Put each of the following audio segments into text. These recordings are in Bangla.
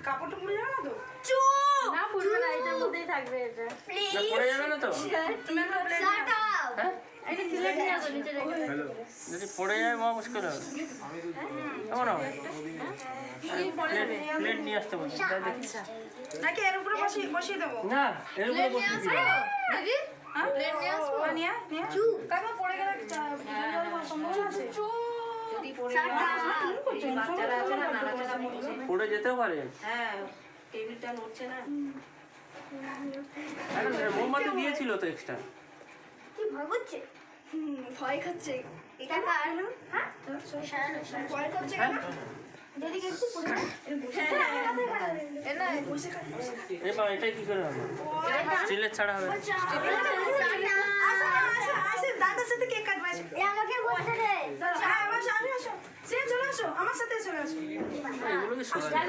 কাপড়টা পুড়ে যাবে না তো? না পুড়বে না, এটার মধ্যেই থাকবে এটা। পড়ে যাবে না তো? যদি পড়ে যায় মা মুশকিল হবে। কেমন হবে? প্লেট নিয়ে আসতে বলছি। নাকি এর উপরে বসিয়ে দেবো? না, এর উপরে বসিয়ে দিবি। প্লেট নিয়ে আসবো। নিয়ে কাকা পড়ে গেলে সম্ভাবনা আছে? যদি পড়ে যায় বাচ্চারা আছে না, নাড়াচাড়া করছে, পড়ে যেতেও পারে। হ্যাঁ টেবিলটা নড়ছে না। মোমবাতি দিয়েছিল তো এক্সট্রা। কি ভয় করছে? ভয় খাচ্ছে। এটা কার? হ্যাঁ ভয় করছে কেন? যদি একটু পড়ে যায় এই মা এটাই কি করে হবে? স্টিলের ছাড়া হবে। দাদার সাথে কেক কাটবে। আমাকে বলতে দে। চলে আসো আমার সাথে চলে আসো। এগুলো কি সোজা?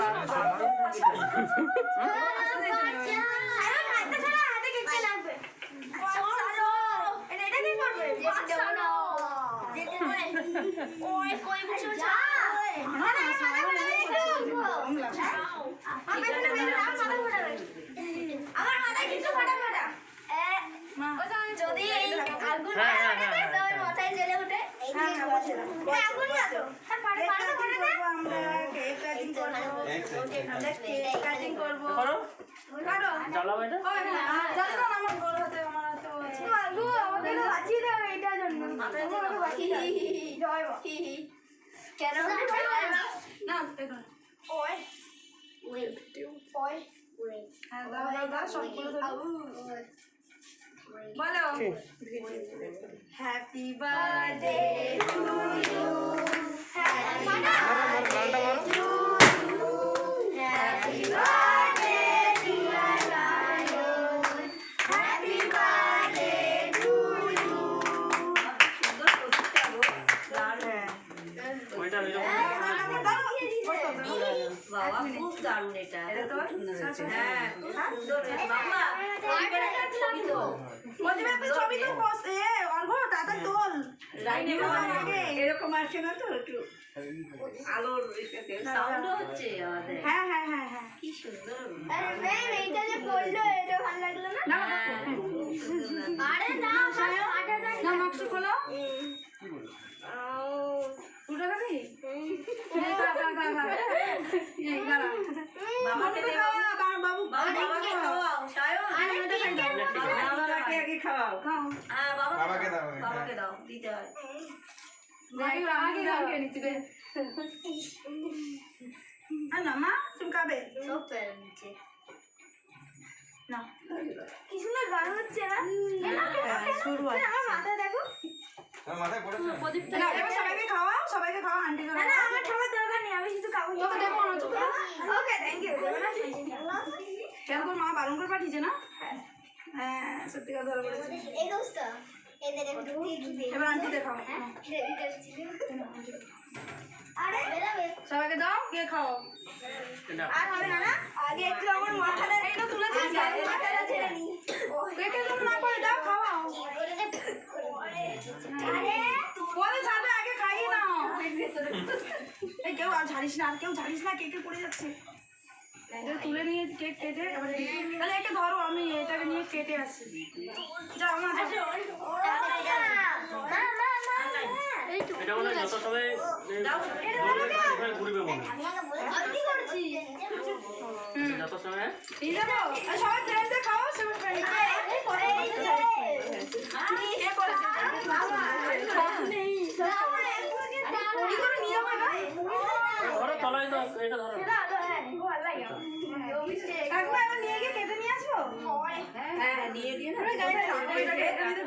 যদি এই আগুন মাথায় জ্বলে ওঠে কাটিং করবো। জ্বালাও এটা। আমার গোল হাতে আমার হাতেও আছে। কেন না দেখুন হ্যাঁ দাও সবগুলো বলো হ্যাপি বার্থডে টু ইউ গানটা বলো। Happy birthday dear lion happy birthday to you. সুন্দর প্রতিটা গো দারুণ। ওইটা ওই বাবা খুব দারুণ এটা। হ্যাঁ সুন্দর বাবা ছবি তো ছবি তো বস অল্প দাদা তোল লাইনে আগে এরকম আসে না তো একটু আলোর সাউন্ডও হচ্ছে আমাদের। হ্যাঁ হ্যাঁ হ্যাঁ হ্যাঁ কি সুন্দর। আরে ম্যাম এইটা যে পড়লো এটা ভালো লাগলো না? আরে না না মাস্ক খোলো উল্টা খাবি বাবাকে দেবো বাবু বাবাকে খাওয়াও বাবাকে আগে খাওয়াও হ্যাঁ বাবাকে দাও বাবাকে দাও দিতে হয় আগে খাওয়া নিচ্ছি রে না মা তুমি খাবে সব পেরে নিচ্ছে। না কি সুন্দর গান হচ্ছে না? শুরু হয় আমার মাথা দেখো। মাথায় পড়েছে না এবার সবাইকে খাওয়া আন্টি করে না আমার খাবার দরকার নেই, আমি শুধু কাগজ তোকে দেবো না তোকে ওকে থ্যাংক ইউ। কেন তোর মা বারণ করে পাঠিয়েছে না? হ্যাঁ সত্যি কথা বলেছে। এই দোস্ত এদের একটু দিয়ে এবার আন্টি দেখাও দেরি করছি। আরে বেরাবে সবাইকে দাও কে খাও আর হবে না না? আগে একটু আমার মাথাটা এইটা তুলেছিস মাথাটা ছেড়ে নি। পেটে তুমি না করে দাও খাওয়াও আরে পরে ছাড়বে আগে খাইয়ে নাও এই কেউ আর ঝাড়িস না আর কেউ ঝাড়িস না কেকে পড়ে যাচ্ছে এটা তুলে নিয়ে কেক কেটে এবার তাহলে একে ধরো আমি এটাকে নিয়ে কেটে আসি যাও আমার এটা মনে হয় যত সবাই ঘুরবে মনে হয়। আমি কি করছি? যত সময় নিয়ে যাবো আর সবাই ফ্রেন্ডদের খাও সবাই ফ্রেন্ড কে করেছে কি করে নিয়ে যাবো এটা ধরো তলায় তো এটা ধরো। কাকু এবার নিয়ে গিয়ে কেটে নিয়ে আসবো হ্যাঁ নিয়ে দিয়ে না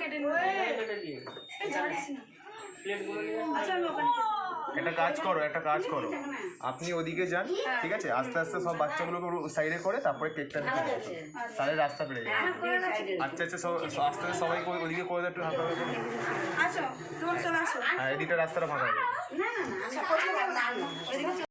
কেটে নিয়ে কেটে দিয়ে ঝাড়িস না প্লেটগুলো নিয়ে আচ্ছা আমি ওখানে একটা কাজ করো আপনি ওদিকে যান ঠিক আছে আস্তে আস্তে সব বাচ্চাগুলোকে সাইডে করে তারপরে কেকটা দিতে হবে তাহলে রাস্তা পেরে যাবে আচ্ছা আচ্ছা সব আস্তে আস্তে সবাইকে ওদিকে করে একটু হালকা করে আসো তোমার চলে আসো আর এদিকটা রাস্তাটা ফাঁকা হয়ে যাবে না না না